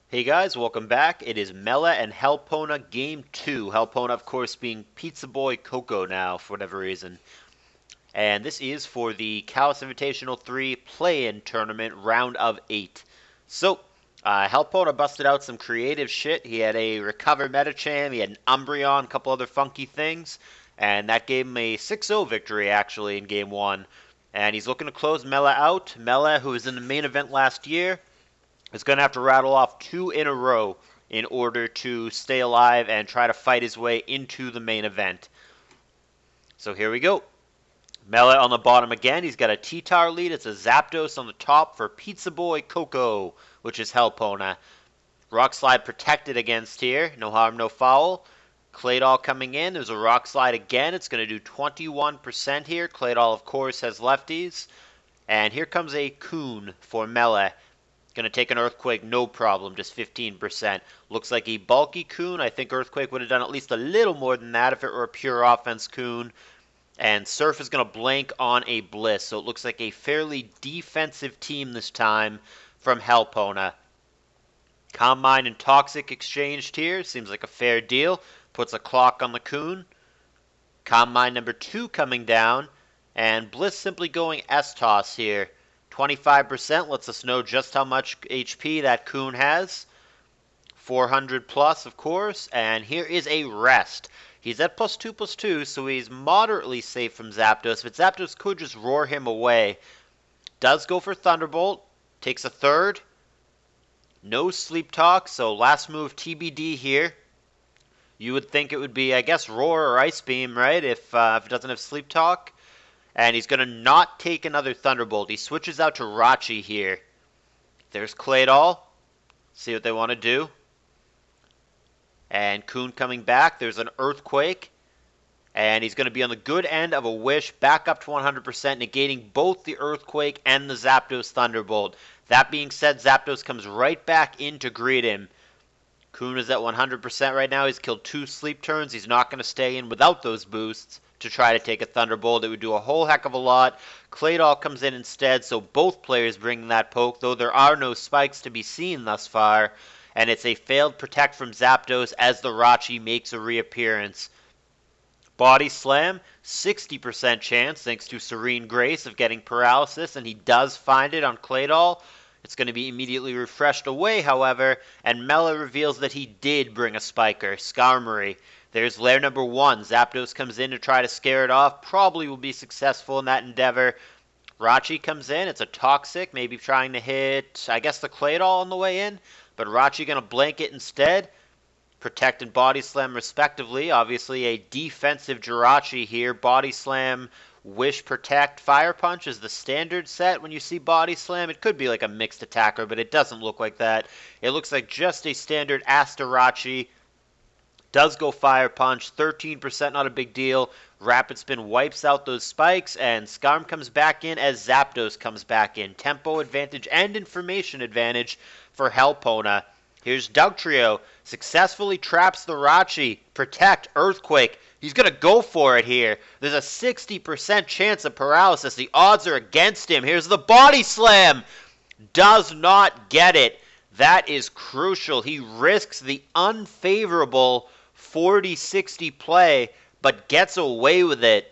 Hey guys, welcome back. It is Melle and Hellpowna Game 2. Hellpowna, of course, being Pizza Boy Coco now, for whatever reason. And this is for the CALLOUS Invitational 3 Play-In Tournament, Round of 8. So, Hellpowna busted out some creative shit. He had a Recover Metacham, he had an Umbreon, a couple other funky things. And that gave him a 6-0 victory, actually, in Game 1. And he's looking to close Melle out. Melle, who was in the main event last year, is going to have to rattle off 2 in a row in order to stay alive and try to fight his way into the main event. So here we go. Melle on the bottom again. He's got a T-Tar lead. It's a Zapdos on the top for Pizza Boy Coco, which is Hellpowna. Rock Slide protected against here. No harm, no foul. Claydol coming in. There's a Rock Slide again. It's going to do 21% here. Claydol, of course, has lefties. And here comes a Coon for Melle. Going to take an Earthquake, no problem, just 15%. Looks like a bulky Coon. I think Earthquake would have done at least a little more than that if it were a pure offense Coon. And Surf is going to blank on a Bliss, so it looks like a fairly defensive team this time from Hellpowna. Calm Mind and Toxic exchanged here. Seems like a fair deal. Puts a clock on the Coon. Calm Mind number 2 coming down. And Bliss simply going S-Toss here. 25% lets us know just how much HP that Coon has. 400 plus, of course. And here is a Rest. He's at +2/+2, so he's moderately safe from Zapdos, but Zapdos could just roar him away. Does go for Thunderbolt. Takes a third. No Sleep Talk, so last move TBD here. You would think it would be, I guess, Roar or Ice Beam, right, if it doesn't have Sleep Talk. And he's going to not take another Thunderbolt. He switches out to Rachi here. There's Claydol. See what they want to do. And Coon coming back. There's an Earthquake. And he's going to be on the good end of a Wish. Back up to 100%, negating both the Earthquake and the Zapdos Thunderbolt. That being said, Zapdos comes right back in to greet him. Coon is at 100% right now. He's killed 2 sleep turns. He's not going to stay in without those boosts to try to take a Thunderbolt. It would do a whole heck of a lot. Claydol comes in instead, so both players bring that poke, though there are no spikes to be seen thus far. And it's a failed Protect from Zapdos as the Rachi makes a reappearance. Body Slam, 60% chance thanks to Serene Grace of getting Paralysis, and he does find it on Claydol. It's going to be immediately refreshed away, however, and Melle reveals that he did bring a Spiker, Skarmory. There's lair number 1. Zapdos comes in to try to scare it off. Probably will be successful in that endeavor. Rachi comes in. It's a Toxic, maybe trying to hit, I guess, the Claydol on the way in. But Rachi going to blank it instead. Protect and Body Slam respectively. Obviously a defensive Jirachi here. Body Slam, Wish, Protect, Fire Punch is the standard set when you see Body Slam. It could be like a mixed attacker, but it doesn't look like that. It looks like just a standard Asterachi. Does go Fire Punch, 13%, not a big deal. Rapid Spin wipes out those spikes, and Skarm comes back in as Zapdos comes back in. Tempo advantage and information advantage for Hellpowna. Here's Dugtrio, successfully traps the Rachi. Protect, Earthquake. He's going to go for it here. There's a 60% chance of paralysis. The odds are against him. Here's the Body Slam. Does not get it. That is crucial. He risks the unfavorable 40-60 play, but gets away with it.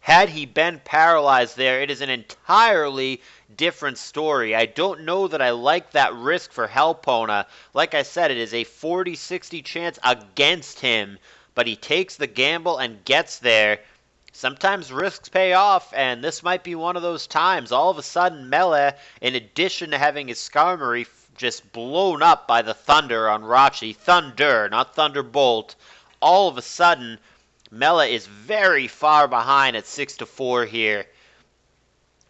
Had he been paralyzed there, it is an entirely different story. I don't know that I like that risk for Hellpowna. Like I said, it is a 40-60 chance against him, but he takes the gamble and gets there. Sometimes risks pay off, and this might be one of those times. All of a sudden, Melle, in addition to having his Skarmory just blown up by the Thunder on Rachi, Thunder, not Thunderbolt, all of a sudden, Melle is very far behind at 6-4 here.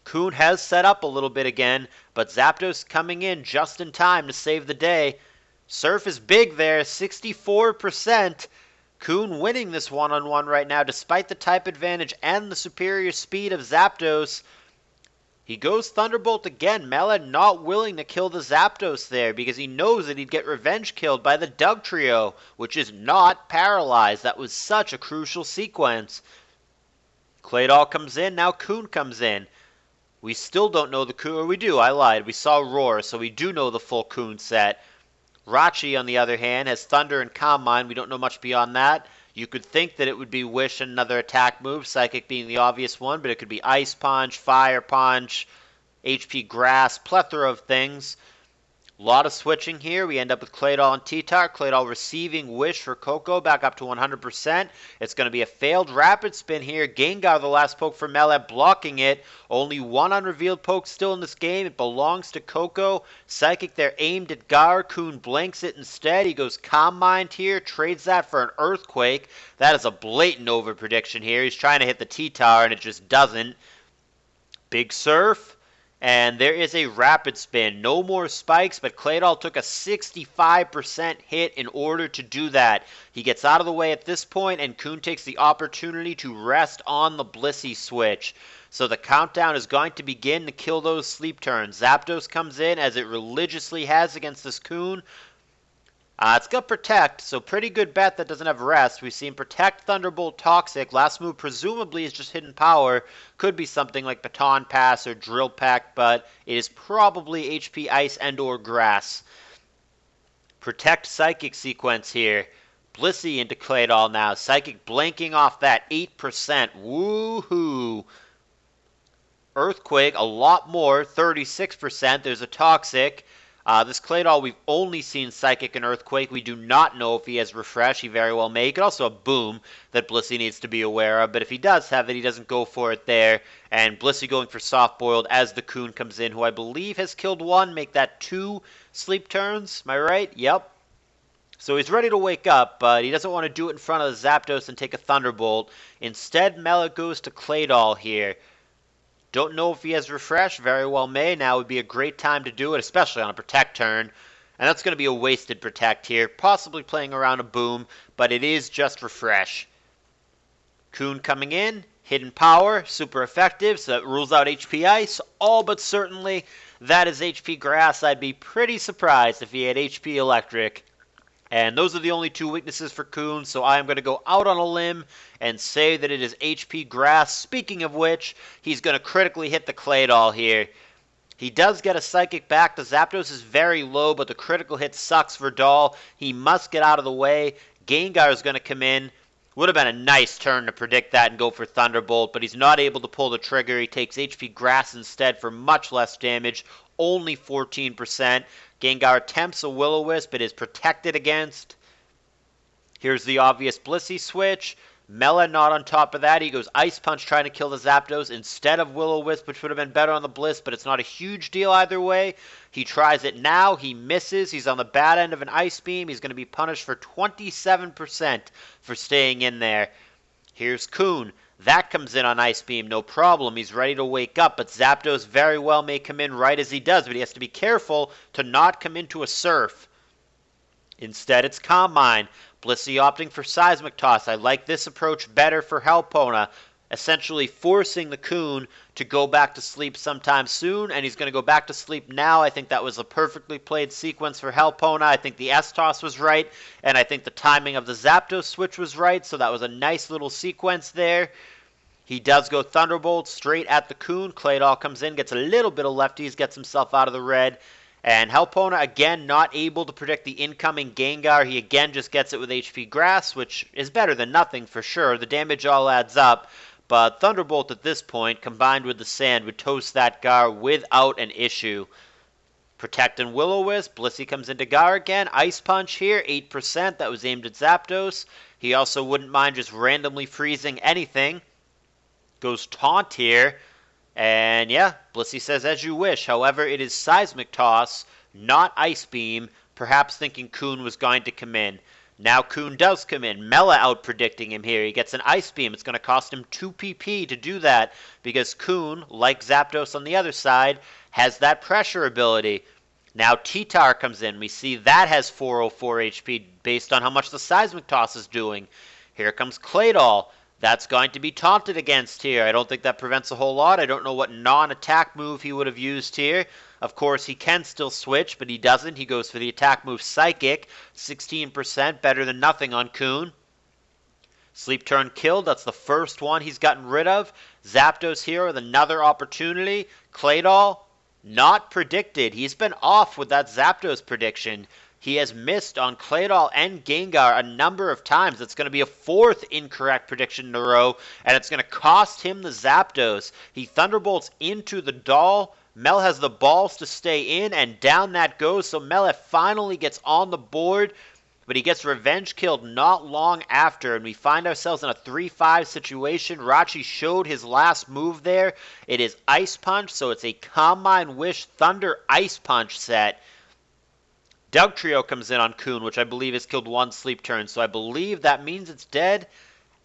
Coon has set up a little bit again, but Zapdos coming in just in time to save the day. Surf is big there, 64%. Coon winning this one-on-one right now despite the type advantage and the superior speed of Zapdos. He goes Thunderbolt again. Melle not willing to kill the Zapdos there because he knows that he'd get revenge killed by the Dugtrio, which is not paralyzed. That was such a crucial sequence. Claydol comes in, now Coon comes in. We still don't know the Coon, or we do, I lied. We saw Roar, so we do know the full Coon set. Rachi, on the other hand, has Thunder and Calm Mind. We don't know much beyond that. You could think that it would be Wish and another attack move, Psychic being the obvious one, but it could be Ice Punch, Fire Punch, HP Grass, plethora of things. A lot of switching here. We end up with Claydol and T-Tar. Claydol receiving Wish for Coco back up to 100%. It's going to be a failed Rapid Spin here. Gengar, the last poke for Melle, blocking it. Only one unrevealed poke still in this game. It belongs to Coco. Psychic there aimed at Gar. Coon blanks it instead. He goes Calm Mind here. Trades that for an Earthquake. That is a blatant over-prediction here. He's trying to hit the T-Tar and it just doesn't. Big Surf. And there is a Rapid Spin. No more spikes, but Claydol took a 65% hit in order to do that. He gets out of the way at this point, and Coon takes the opportunity to rest on the Blissey switch. So the countdown is going to begin to kill those sleep turns. Zapdos comes in, as it religiously has against this Coon. It's got Protect, so pretty good bet that doesn't have Rest. We've seen Protect, Thunderbolt, Toxic. Last move presumably is just Hidden Power. Could be something like Baton Pass or Drill Peck, but it is probably HP Ice and or Grass. Protect Psychic sequence here. Blissey into Claydol now. Psychic blanking off that 8%. Woohoo! Earthquake, a lot more, 36%. There's a Toxic. This Claydol, we've only seen Psychic and Earthquake. We do not know if he has Refresh. He very well may. He could also have Boom that Blissey needs to be aware of. But if he does have it, he doesn't go for it there. And Blissey going for Soft Boiled as the Coon comes in, who I believe has killed one. Make that 2 sleep turns. Am I right? Yep. So he's ready to wake up, but he doesn't want to do it in front of the Zapdos and take a Thunderbolt. Instead, Melle goes to Claydol here. Don't know if he has Refresh, very well may. Now would be a great time to do it, especially on a Protect turn. And that's going to be a wasted Protect here, possibly playing around a Boom, but it is just Refresh. Coon coming in, Hidden Power, super effective, so that rules out HP Ice. All but certainly, that is HP Grass. I'd be pretty surprised if he had HP Electric. And those are the only 2 weaknesses for Coon, so I am going to go out on a limb and say that it is HP Grass. Speaking of which, he's going to critically hit the Claydol here. He does get a Psychic back. The Zapdos is very low, but the critical hit sucks for Doll. He must get out of the way. Gengar is going to come in. Would have been a nice turn to predict that and go for Thunderbolt, but he's not able to pull the trigger. He takes HP Grass instead for much less damage, only 14%. Gengar attempts a Will-O-Wisp, but is protected against. Here's the obvious Blissey switch. Melle not on top of that. He goes Ice Punch trying to kill the Zapdos instead of Will-O-Wisp, which would have been better on the Bliss, but it's not a huge deal either way. He tries it now. He misses. He's on the bad end of an Ice Beam. He's going to be punished for 27% for staying in there. Here's Coon. That comes in on Ice Beam, no problem. He's ready to wake up, but Zapdos very well may come in right as he does, but he has to be careful to not come into a Surf. Instead, it's Calm Mind. Blissey opting for Seismic Toss. I like this approach better for Hellpowna, essentially forcing the Coon to go back to sleep sometime soon, and he's going to go back to sleep now. I think that was a perfectly played sequence for Hellpowna. I think the S-Toss was right, and I think the timing of the Zapdos switch was right, so that was a nice little sequence there. He does go Thunderbolt straight at the Coon. Claydol comes in, gets a little bit of lefties, gets himself out of the red. And Hellpowna, again, not able to predict the incoming Gengar. He again just gets it with HP Grass, which is better than nothing for sure. The damage all adds up. But Thunderbolt at this point, combined with the Sand, would toast that Gar without an issue. Protect and Will-O-Wisp. Blissey comes into Gar again. Ice Punch here, 8%. That was aimed at Zapdos. He also wouldn't mind just randomly freezing anything. Goes Taunt here. And yeah, Blissey says as you wish. However, it is Seismic Toss, not Ice Beam, perhaps thinking Coon was going to come in. Now Coon does come in. Melle out predicting him here. He gets an Ice Beam. It's going to cost him 2 PP to do that because Coon, like Zapdos on the other side, has that pressure ability. Now T-Tar comes in. We see that has 404 HP based on how much the Seismic Toss is doing. Here comes Claydol. That's going to be taunted against here. I don't think that prevents a whole lot. I don't know what non-attack move he would have used here. Of course, he can still switch, but he doesn't. He goes for the attack move Psychic. 16%, better than nothing on Coon. Sleep turn killed. That's the first one he's gotten rid of. Zapdos here with another opportunity. Claydol, not predicted. He's been off with that Zapdos prediction. He has missed on Claydol and Gengar a number of times. It's going to be a fourth incorrect prediction in a row, and it's going to cost him the Zapdos. He Thunderbolts into the Doll. Melle has the balls to stay in, and down that goes. So Melle finally gets on the board, but he gets revenge killed not long after, and we find ourselves in a 3-5 situation. Rachi showed his last move there. It is Ice Punch, so it's a Calm Mind Wish Thunder Ice Punch set. Dugtrio comes in on Coon, which I believe has killed one sleep turn, so I believe that means it's dead.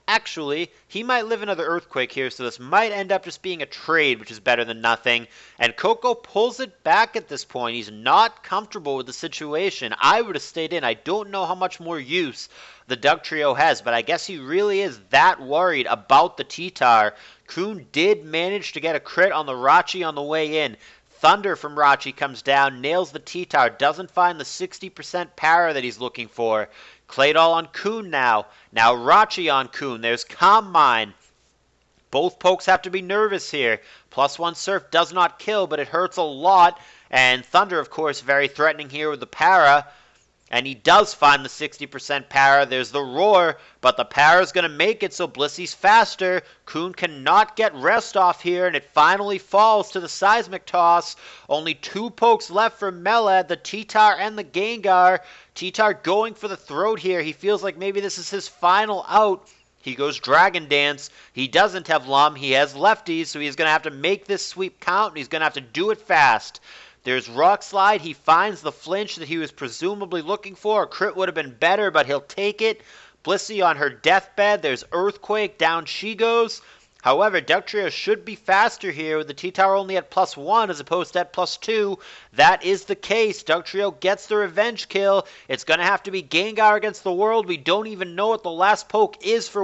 Actually, he might live another Earthquake here, so this might end up just being a trade, which is better than nothing. And Coco pulls it back at this point. He's not comfortable with the situation. I would have stayed in. I don't know how much more use the Dugtrio has, but I guess he really is that worried about the T-Tar. Coon did manage to get a crit on the Rachi on the way in. Thunder from Rachi comes down, nails the T-Tar, doesn't find the 60% power that he's looking for. Claydol on Coon now. Now Rachi on Coon. There's Calm Mind. Both pokes have to be nervous here. +1 Surf does not kill, but it hurts a lot. And Thunder, of course, very threatening here with the para. And he does find the 60% power. There's the Roar, but the power is going to make it, so Blissy's faster. Coon cannot get rest off here, and it finally falls to the Seismic Toss. Only 2 pokes left for Melle, the T-Tar and the Gengar. T-Tar going for the throat here. He feels like maybe this is his final out. He goes Dragon Dance. He doesn't have Lum. He has lefties, so he's going to have to make this sweep count, and he's going to have to do it fast. There's Rock Slide. He finds the flinch that he was presumably looking for. A crit would have been better, but he'll take it. Blissey on her deathbed. There's Earthquake. Down she goes. However, Dugtrio should be faster here with the T-Tar only at +1 as opposed to at +2. That is the case. Dugtrio gets the revenge kill. It's going to have to be Gengar against the world. We don't even know what the last poke is for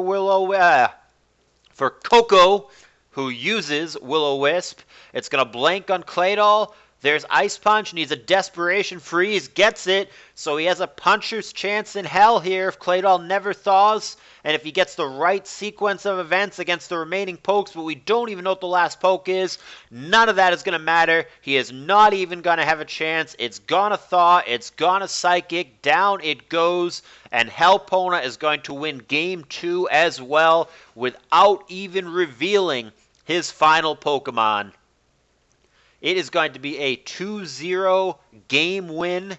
for Coco, who uses Will-O-Wisp. It's going to blank on Claydol. There's Ice Punch, needs a Desperation Freeze, gets it, so he has a puncher's chance in hell here if Claydol never thaws, and if he gets the right sequence of events against the remaining pokes, but we don't even know what the last poke is. None of that is going to matter. He is not even going to have a chance. It's going to thaw, it's going to Psychic, down it goes, and Hellpowna is going to win Game 2 as well without even revealing his final Pokemon. It is going to be a 2-0 game win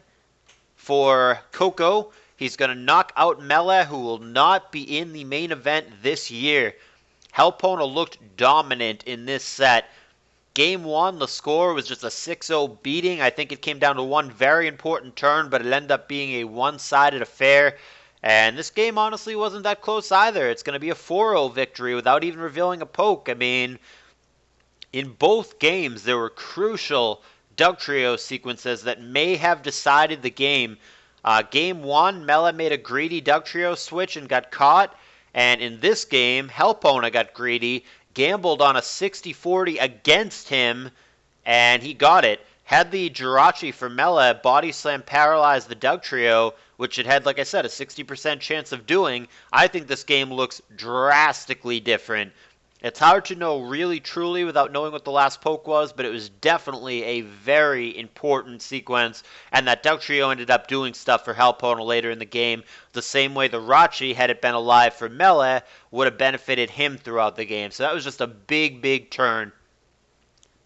for Coco. He's going to knock out Melle, who will not be in the main event this year. Hellpowna looked dominant in this set. Game 1, the score was just a 6-0 beating. I think it came down to one very important turn, but it ended up being a one-sided affair. And this game honestly wasn't that close either. It's going to be a 4-0 victory without even revealing a poke. I mean, in both games, there were crucial Dugtrio sequences that may have decided the game. Game 1, Melle made a greedy Dugtrio switch and got caught. And in this game, Hellpowna got greedy, gambled on a 60-40 against him, and he got it. Had the Jirachi for Melle Body Slam paralyzed the Dugtrio, which it had, like I said, a 60% chance of doing, I think this game looks drastically different. It's hard to know really truly without knowing what the last poke was, but it was definitely a very important sequence, and that Dugtrio ended up doing stuff for Hellpowna later in the game, the same way the Rachi, had it been alive for Melle, would have benefited him throughout the game. So that was just a big, big turn.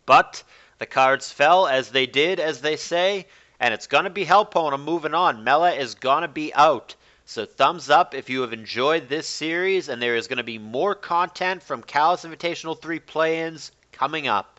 But the cards fell as they did, as they say, and it's going to be Hellpowna moving on. Melle is going to be out. So thumbs up if you have enjoyed this series, and there is going to be more content from CALLOUS Invitational 3 play-ins coming up.